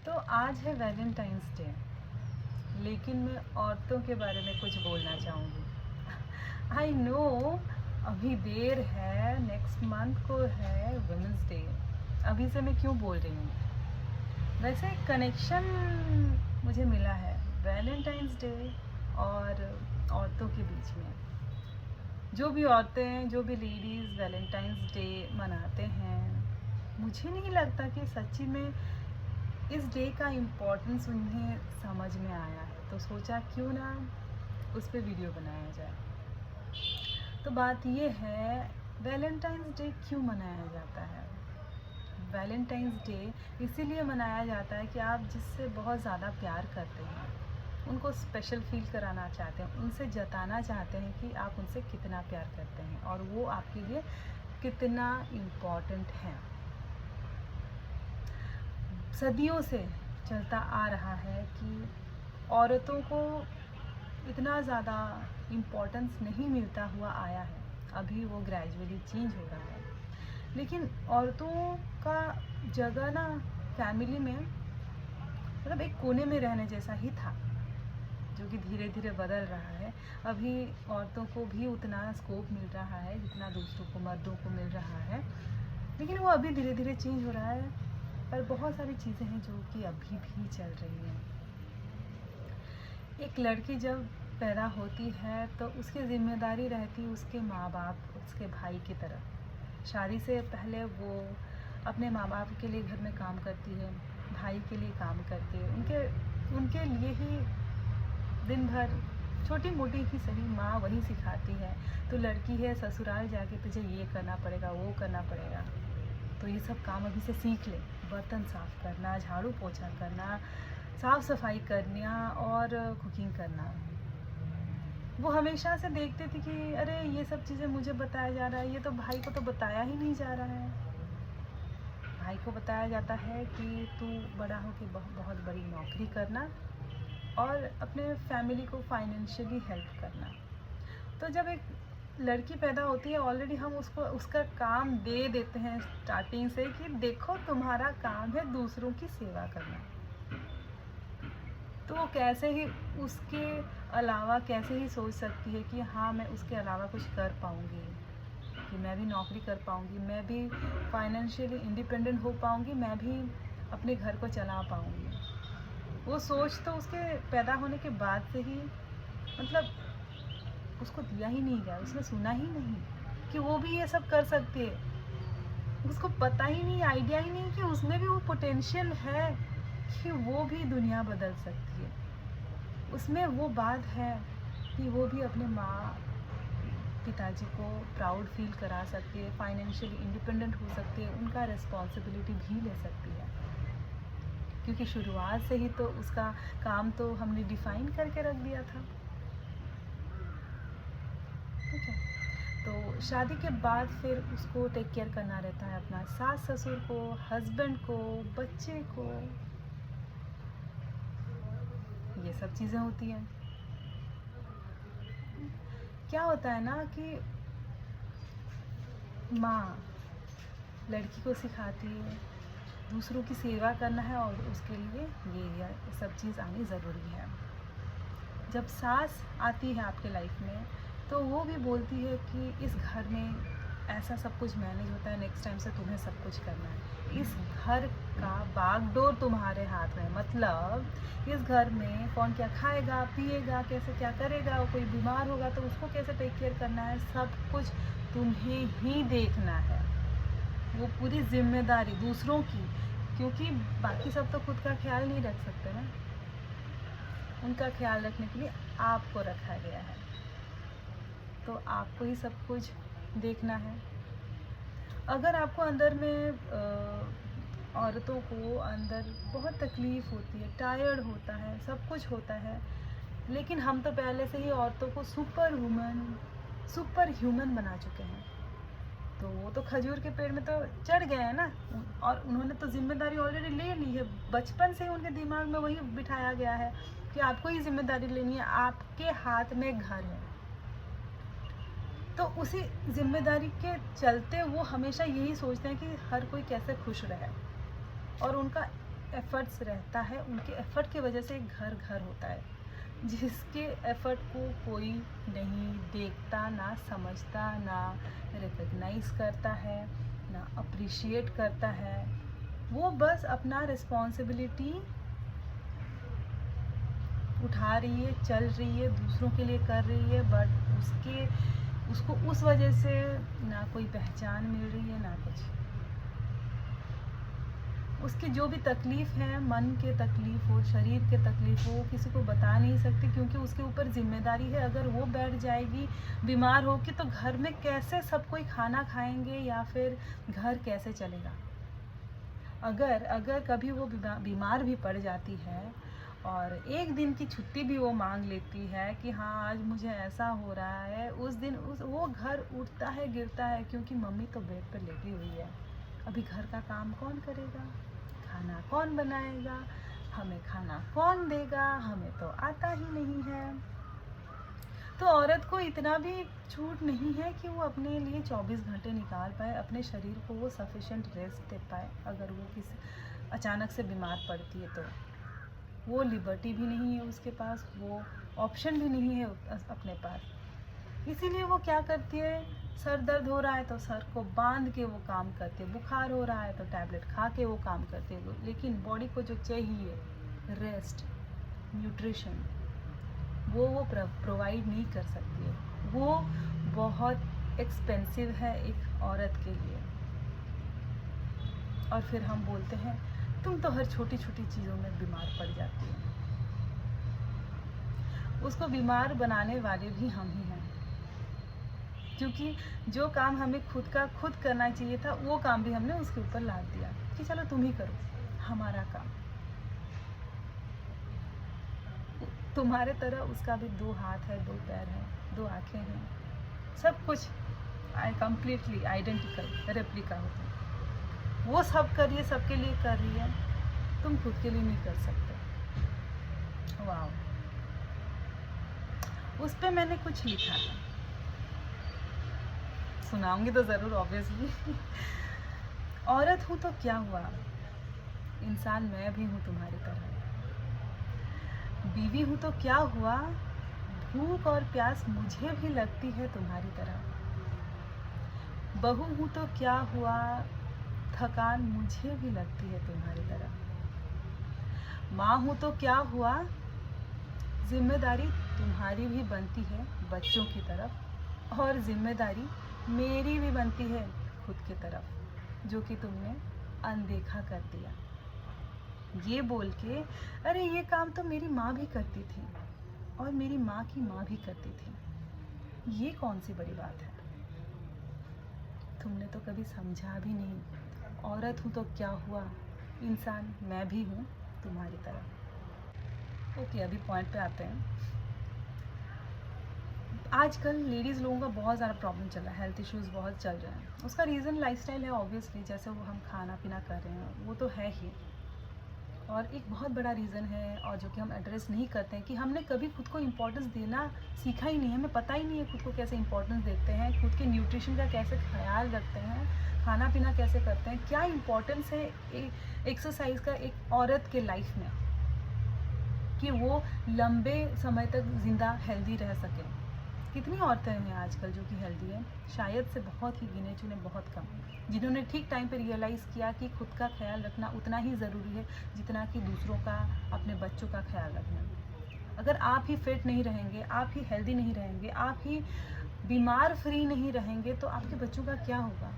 तो आज है वैलेंटाइंस डे, लेकिन मैं औरतों के बारे में कुछ बोलना चाहूँगी। आई नो, अभी देर है, नेक्स्ट मंथ को है वुमेंस डे। अभी से मैं क्यों बोल रही हूँ? वैसे कनेक्शन मुझे मिला है वैलेंटाइंस डे और औरतों के बीच में। जो भी औरतें, जो भी लेडीज़ वैलेंटाइंस डे मनाते हैं, मुझे नहीं लगता कि सच्ची में इस डे का इम्पोर्टेंस उन्हें समझ में आया है। तो सोचा क्यों ना उस पर वीडियो बनाया जाए। तो बात ये है, वैलेंटाइंस डे क्यों मनाया जाता है? वैलेंटाइंस डे इसीलिए मनाया जाता है कि आप जिससे बहुत ज़्यादा प्यार करते हैं, उनको स्पेशल फील कराना चाहते हैं, उनसे जताना चाहते हैं कि आप उनसे कितना प्यार करते हैं और वो आपके लिए कितना इम्पोर्टेंट है। सदियों से चलता आ रहा है कि औरतों को इतना ज़्यादा इम्पोर्टेंस नहीं मिलता हुआ आया है। अभी वो ग्रेजुअली चेंज हो रहा है, लेकिन औरतों का जगह ना फैमिली में मतलब एक कोने में रहने जैसा ही था, जो कि धीरे धीरे बदल रहा है। अभी औरतों को भी उतना स्कोप मिल रहा है जितना दूसरों को, मर्दों को मिल रहा है, लेकिन वो अभी धीरे धीरे चेंज हो रहा है। पर बहुत सारी चीज़ें हैं जो कि अभी भी चल रही हैं। एक लड़की जब पैदा होती है तो उसकी ज़िम्मेदारी रहती है उसके माँ बाप, उसके भाई की तरफ। शादी से पहले वो अपने माँ बाप के लिए घर में काम करती है, भाई के लिए काम करती है, उनके लिए ही दिन भर छोटी मोटी ही सही माँ वही सिखाती है। तो लड़की है, ससुराल जाके तुझे ये करना पड़ेगा, वो करना पड़ेगा, तो ये सब काम अभी से सीख ले। बर्तन साफ़ करना, झाड़ू पोछा करना, साफ़ सफाई करना और कुकिंग करना। वो हमेशा से देखते थे कि अरे ये सब चीज़ें मुझे बताया जा रहा है, ये तो भाई को तो बताया ही नहीं जा रहा है। भाई को बताया जाता है कि तू बड़ा हो के बहुत बड़ी नौकरी करना और अपने फैमिली को फाइनेंशियली हेल्प करना। तो जब एक लड़की पैदा होती है, ऑलरेडी हम उसको उसका काम दे देते हैं स्टार्टिंग से कि देखो तुम्हारा काम है दूसरों की सेवा करना। तो वो कैसे ही उसके अलावा कैसे ही सोच सकती है कि हाँ मैं उसके अलावा कुछ कर पाऊँगी, कि मैं भी नौकरी कर पाऊँगी, मैं भी फाइनेंशियली इंडिपेंडेंट हो पाऊँगी, मैं भी अपने घर को चला पाऊँगी। वो सोच तो उसके पैदा होने के बाद से ही मतलब उसको दिया ही नहीं गया, उसने सुना ही नहीं कि वो भी ये सब कर सकती है। उसको पता ही नहीं, आइडिया ही नहीं कि उसमें भी वो पोटेंशियल है कि वो भी दुनिया बदल सकती है। उसमें वो बात है कि वो भी अपने माँ पिताजी को प्राउड फील करा सकती है, फाइनेंशियली इंडिपेंडेंट हो सकती है, उनका रिस्पॉन्सिबिलिटी भी ले सकती है। क्योंकि शुरुआत से ही तो उसका काम तो हमने डिफ़ाइन करके रख दिया था। ठीक है, तो शादी के बाद फिर उसको टेक केयर करना रहता है अपना सास ससुर को, हस्बैंड को, बच्चे को। ये सब चीज़ें होती हैं। क्या होता है ना कि माँ लड़की को सिखाती है दूसरों की सेवा करना है और उसके लिए ये सब चीज़ आनी ज़रूरी है। जब सास आती है आपके लाइफ में तो वो भी बोलती है कि इस घर में ऐसा सब कुछ मैनेज होता है, नेक्स्ट टाइम से तुम्हें सब कुछ करना है। इस घर का बागडोर तुम्हारे हाथ में, मतलब इस घर में कौन क्या खाएगा पिएगा, कैसे क्या करेगा, कोई बीमार होगा तो उसको कैसे टेक केयर करना है, सब कुछ तुम्हें ही देखना है। वो पूरी जिम्मेदारी दूसरों की, क्योंकि बाकी सब तो खुद का ख्याल नहीं रख सकते ना, उनका ख्याल रखने के लिए आपको रखा गया है। तो आपको ही सब कुछ देखना है। अगर आपको अंदर में औरतों को अंदर बहुत तकलीफ़ होती है, टायर्ड होता है, सब कुछ होता है, लेकिन हम तो पहले से ही औरतों को सुपर वुमन, सुपर ह्यूमन बना चुके हैं। तो वो तो खजूर के पेड़ में तो चढ़ गए हैं ना, और उन्होंने तो जिम्मेदारी ऑलरेडी ले ली है। बचपन से ही उनके दिमाग में वही बिठाया गया है कि आपको ही जिम्मेदारी लेनी है, आपके हाथ में घर है। तो उसी जिम्मेदारी के चलते वो हमेशा यही सोचते हैं कि हर कोई कैसे खुश रहे, और उनका एफ़र्ट्स रहता है, उनके एफ़र्ट की वजह से एक घर घर होता है, जिसके एफ़र्ट को कोई नहीं देखता, ना समझता, ना रिकॉग्नाइज़ करता है, ना अप्रिशिएट करता है। वो बस अपना रिस्पॉन्सिबिलिटी उठा रही है, चल रही है, दूसरों के लिए कर रही है, बट उसको उस वजह से ना कोई पहचान मिल रही है, ना कुछ। उसकी जो भी तकलीफ़ है, मन के तकलीफ़ हो, शरीर के तकलीफ़ हो, किसी को बता नहीं सकती, क्योंकि उसके ऊपर ज़िम्मेदारी है। अगर वो बैठ जाएगी, बीमार होगी, तो घर में कैसे सब कोई खाना खाएंगे, या फिर घर कैसे चलेगा। अगर कभी वो बीमार भी पड़ जाती है और एक दिन की छुट्टी भी वो मांग लेती है कि हाँ आज मुझे ऐसा हो रहा है, उस दिन वो घर उठता है, गिरता है, क्योंकि मम्मी तो बेड पर लेटी हुई है। अभी घर का काम कौन करेगा, खाना कौन बनाएगा, हमें खाना कौन देगा, हमें तो आता ही नहीं है। तो औरत को इतना भी छूट नहीं है कि वो अपने लिए 24 घंटे निकाल पाए, अपने शरीर को वो सफिशेंट रेस्ट दे पाए। अगर वो किसी अचानक से बीमार पड़ती है तो वो लिबर्टी भी नहीं है उसके पास, वो ऑप्शन भी नहीं है अपने पास। इसीलिए वो क्या करती है, सर दर्द हो रहा है तो सर को बांध के वो काम करती है, बुखार हो रहा है तो टैबलेट खा के वो काम करती है। लेकिन बॉडी को जो चाहिए, रेस्ट, न्यूट्रिशन, वो प्रोवाइड नहीं कर सकती है। वो बहुत एक्सपेंसिव है एक औरत के लिए। और फिर हम बोलते हैं तुम तो हर छोटी छोटी चीज़ों में बीमार पड़ जाती है। उसको बीमार बनाने वाले भी हम ही हैं, क्योंकि जो काम हमें खुद करना चाहिए था, वो काम भी हमने उसके ऊपर लाद दिया कि चलो तुम ही करो हमारा काम। तुम्हारे तरह उसका भी 2 हाथ है, 2 पैर है, 2 आँखें हैं, सब कुछ कम्प्लीटली आइडेंटिकल रेप्लिका होते हैं। वो सब कर रही है, सबके लिए कर रही है, तुम खुद के लिए नहीं कर सकते। वाह, उस पे मैंने कुछ लिखा था, सुनाऊंगी तो ज़रूर ऑब्वियसली। औरत हूँ तो क्या हुआ, इंसान मैं भी हूँ तुम्हारी तरह। बीवी हूँ तो क्या हुआ, भूख और प्यास मुझे भी लगती है तुम्हारी तरह। बहू हूँ तो क्या हुआ, थकान मुझे भी लगती है तुम्हारी तरह। माँ हूँ तो क्या हुआ, जिम्मेदारी तुम्हारी भी बनती है बच्चों की तरफ, और जिम्मेदारी मेरी भी बनती है खुद की तरफ, जो कि तुमने अनदेखा कर दिया, ये बोल के अरे ये काम तो मेरी माँ भी करती थी और मेरी माँ की माँ भी करती थी, ये कौन सी बड़ी बात है। तुमने तो कभी समझा भी नहीं। औरत हूँ तो क्या हुआ, इंसान मैं भी हूँ तुम्हारी तरह। ओके, अभी पॉइंट पे आते हैं। आजकल लेडीज़ लोगों का बहुत ज़्यादा प्रॉब्लम चल रहा है, हेल्थ इश्यूज़ बहुत चल रहे हैं। उसका रीज़न लाइफस्टाइल है ऑब्वियसली, जैसे वो हम खाना पीना कर रहे हैं वो तो है ही, और एक बहुत बड़ा रीज़न है और जो कि हम एड्रेस नहीं करते हैं कि हमने कभी खुद को इम्पोर्टेंस देना सीखा ही नहीं है। हमें पता ही नहीं है खुद को कैसे इम्पोर्टेंस देते हैं, खुद के न्यूट्रिशन का कैसे ख्याल रखते हैं, खाना पीना कैसे करते हैं, क्या इम्पोर्टेंस है एक्सरसाइज का एक औरत के लाइफ में, कि वो लंबे समय तक ज़िंदा हेल्दी रह सके। कितनी औरतें हैं आजकल जो कि हेल्दी है, शायद से बहुत ही गिने चुने, बहुत कम, जिन्होंने ठीक टाइम पे रियलाइज़ किया कि खुद का ख्याल रखना उतना ही ज़रूरी है जितना कि दूसरों का, अपने बच्चों का ख्याल रखना। अगर आप ही फिट नहीं रहेंगे, आप ही हेल्दी नहीं रहेंगे, आप ही बीमार फ्री नहीं रहेंगे, तो आपके बच्चों का क्या होगा।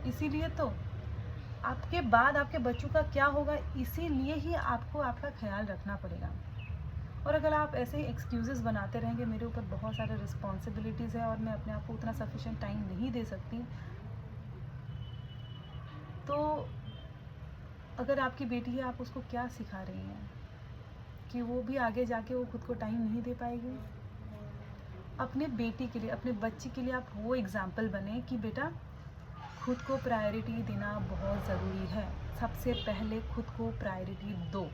इसीलिए तो आपके बाद आपके बच्चों का क्या होगा, इसीलिए ही आपको आपका ख्याल रखना पड़ेगा। और अगर आप ऐसे ही एक्सक्यूज़ेस बनाते रहेंगे, मेरे ऊपर बहुत सारे रिस्पॉन्सिबिलिटीज़ है और मैं अपने आप को उतना सफिशिएंट टाइम नहीं दे सकती, तो अगर आपकी बेटी है, आप उसको क्या सिखा रही हैं कि वो भी आगे जाके वो खुद को टाइम नहीं दे पाएगी। अपने बेटी के लिए, अपने बच्चे के लिए आप वो एग्ज़ाम्पल बने कि बेटा खुद को प्रायोरिटी देना बहुत ज़रूरी है, सबसे पहले खुद को प्रायोरिटी दो।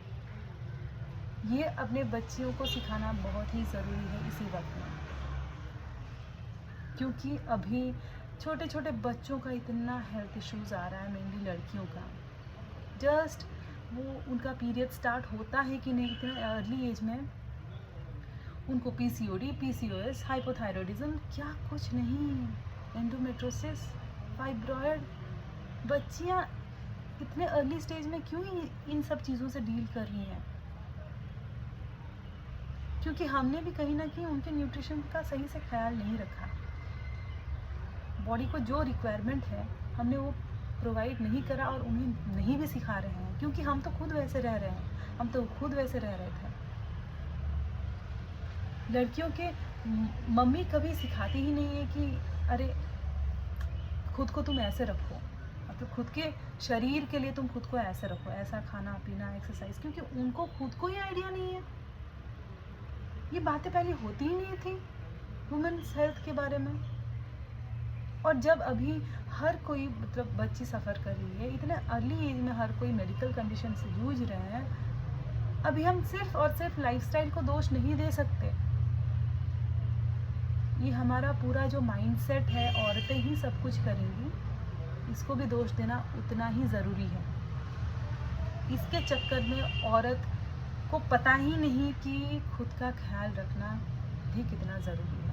ये अपने बच्चियों को सिखाना बहुत ही ज़रूरी है इसी वक्त में, क्योंकि अभी छोटे छोटे बच्चों का इतना हेल्थ इश्यूज़ आ रहा है, मेनली लड़कियों का। जस्ट वो उनका पीरियड स्टार्ट होता है कि नहीं इतने अर्ली एज में, उनको पीसीओडी, पीसीओएस, हाइपोथायरॉयडिज्म, क्या कुछ नहीं, एंडोमेट्रोसिस, फाइब्रॉयड। बच्चियाँ इतने अर्ली स्टेज में क्यों इन सब चीज़ों से डील कर रही हैं? क्योंकि हमने भी कहीं ना कहीं उनके न्यूट्रिशन का सही से ख्याल नहीं रखा। बॉडी को जो रिक्वायरमेंट है हमने वो प्रोवाइड नहीं करा और उन्हें नहीं भी सिखा रहे हैं, क्योंकि हम तो खुद वैसे रह रहे हैं, हम तो खुद वैसे रह रहे थे। लड़कियों के मम्मी कभी सिखाती ही नहीं है कि अरे खुद को तुम ऐसे रखो, मतलब खुद के शरीर के लिए तुम खुद को ऐसे रखो, ऐसा खाना पीना, एक्सरसाइज, क्योंकि उनको खुद को ही आइडिया नहीं है। ये बातें पहले होती ही नहीं थी वुमेन्स हेल्थ के बारे में। और जब अभी हर कोई, मतलब बच्ची सफ़र कर रही है, इतने अर्ली एज में हर कोई मेडिकल कंडीशन से जूझ रहे हैं, अभी हम सिर्फ और सिर्फ लाइफस्टाइल को दोष नहीं दे सकते। ये हमारा पूरा जो माइंडसेट है, औरतें ही सब कुछ करेंगी, इसको भी दोष देना उतना ही ज़रूरी है। इसके चक्कर में औरत को पता ही नहीं कि खुद का ख्याल रखना भी कितना ज़रूरी है।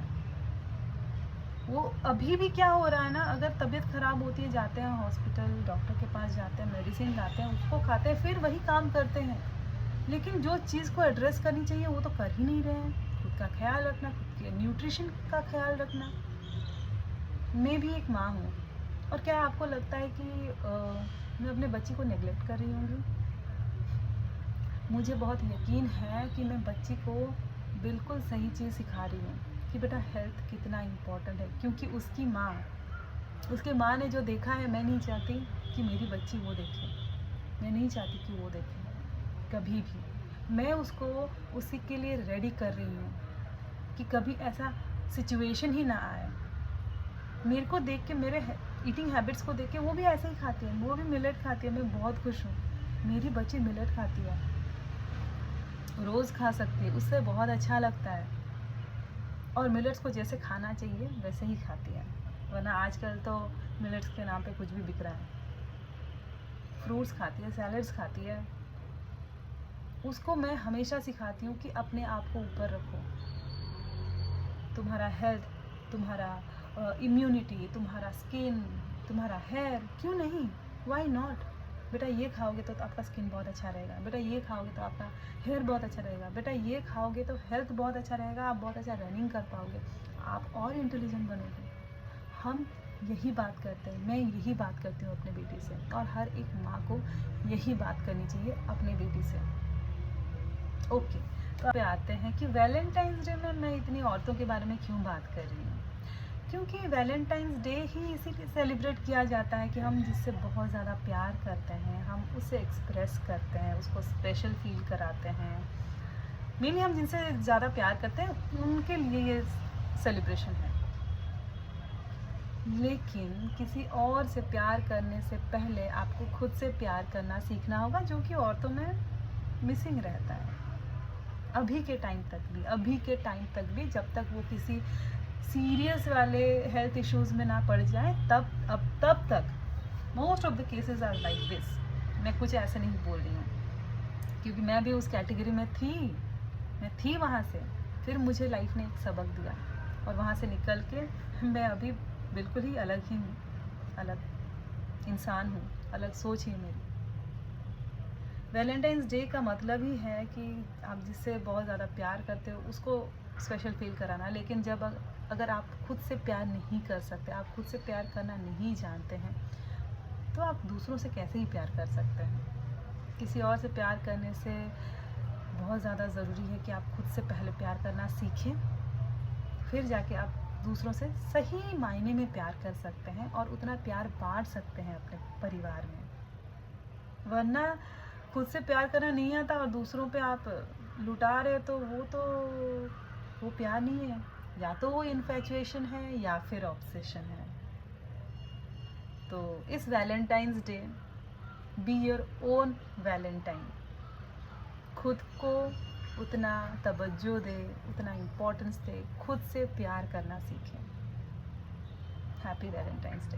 वो अभी भी क्या हो रहा है ना, अगर तबीयत ख़राब होती है, जाते हैं हॉस्पिटल, डॉक्टर के पास जाते हैं, मेडिसिन लाते हैं, उसको खाते हैं, फिर वही काम करते हैं, लेकिन जो चीज़ को एड्रेस करनी चाहिए वो तो कर ही नहीं रहे हैं। खुद का ख्याल रखना, खुद के न्यूट्रिशन का ख्याल रखना। मैं भी एक माँ हूँ, और क्या आपको लगता है कि मैं अपने बच्ची को नेगलेक्ट कर रही होंगी? मुझे बहुत यकीन है कि मैं बच्ची को बिल्कुल सही चीज़ सिखा रही हूँ कि बेटा हेल्थ कितना इम्पोर्टेंट है, क्योंकि उसके माँ ने जो देखा है, मैं नहीं चाहती कि मेरी बच्ची वो देखे, मैं नहीं चाहती कि वो देखे कभी भी। मैं उसको उसी के लिए रेडी कर रही हूँ कि कभी ऐसा सिचुएशन ही ना आए। मेरे को देख के, मेरे ईटिंग हैबिट्स को देख के वो भी ऐसे ही खाती है, वो भी मिलेट खाती है। मैं बहुत खुश हूँ, मेरी बच्ची मिलेट खाती है, रोज़ खा सकती है, उससे बहुत अच्छा लगता है। और मिलेट्स को जैसे खाना चाहिए वैसे ही खाती है, वरना आजकल तो मिलेट्स के नाम पे कुछ भी बिक रहा है। फ्रूट्स खाती है, सैलड्स खाती है। उसको मैं हमेशा सिखाती हूँ कि अपने आप को ऊपर रखो। तुम्हारा हेल्थ, तुम्हारा इम्यूनिटी, तुम्हारा स्किन, तुम्हारा हेयर, क्यों नहीं, वाई नॉट। बेटा ये खाओगे तो आपका स्किन बहुत अच्छा रहेगा, बेटा ये खाओगे तो आपका हेयर बहुत अच्छा रहेगा, बेटा ये खाओगे तो हेल्थ बहुत अच्छा रहेगा, आप बहुत अच्छा रनिंग कर पाओगे, आप और इंटेलिजेंट बनोगे। हम यही बात करते हैं, मैं यही बात करती हूँ अपने बेटी से, और हर एक माँ को यही बात करनी चाहिए अपने बेटी से। ओके, तो अब आते हैं कि वैलेंटाइंस डे में मैं इतनी औरतों के बारे में क्यों बात कर रही हूँ। क्योंकि वैलेंटाइंस डे ही इसीलिए सेलिब्रेट किया जाता है कि हम जिससे बहुत ज़्यादा प्यार करते हैं, हम उसे एक्सप्रेस करते हैं, उसको स्पेशल फील कराते हैं। मेनली हम जिनसे ज़्यादा प्यार करते हैं उनके लिए ये सेलिब्रेशन है। लेकिन किसी और से प्यार करने से पहले आपको खुद से प्यार करना सीखना होगा, जो कि औरतों में मिसिंग रहता है अभी के टाइम तक भी, जब तक वो किसी सीरियस वाले हेल्थ इश्यूज़ में ना पड़ जाए, तब तक most of the cases are like this. मैं कुछ ऐसे नहीं बोल रही हूँ, क्योंकि मैं भी उस कैटेगरी में थी वहाँ से। फिर मुझे लाइफ ने एक सबक दिया, और वहाँ से निकल के मैं अभी बिल्कुल ही अलग हूँ, अलग इंसान हूँ, अलग सोच है मेरी। वैलेंटाइंस डे का मतलब ही है कि आप जिससे बहुत ज़्यादा प्यार करते हो उसको स्पेशल फील कराना। लेकिन जब अगर आप खुद से प्यार नहीं कर सकते, आप खुद से प्यार करना नहीं जानते हैं, तो आप दूसरों से कैसे ही प्यार कर सकते हैं। किसी और से प्यार करने से बहुत ज़्यादा ज़रूरी है कि आप खुद से पहले प्यार करना सीखें, फिर जाके आप दूसरों से सही मायने में प्यार कर सकते हैं और उतना प्यार बांट सकते हैं अपने परिवार में। वरना खुद से प्यार करना नहीं आता और दूसरों पे आप लुटा रहे, तो वो प्यार नहीं है, या तो वो इन्फैचुएशन है या फिर ऑब्सेशन है। तो इस Valentine's day be your own Valentine. खुद को उतना तवज्जो दे, उतना इम्पोर्टेंस दे, खुद से प्यार करना सीखें। Happy Valentine's day.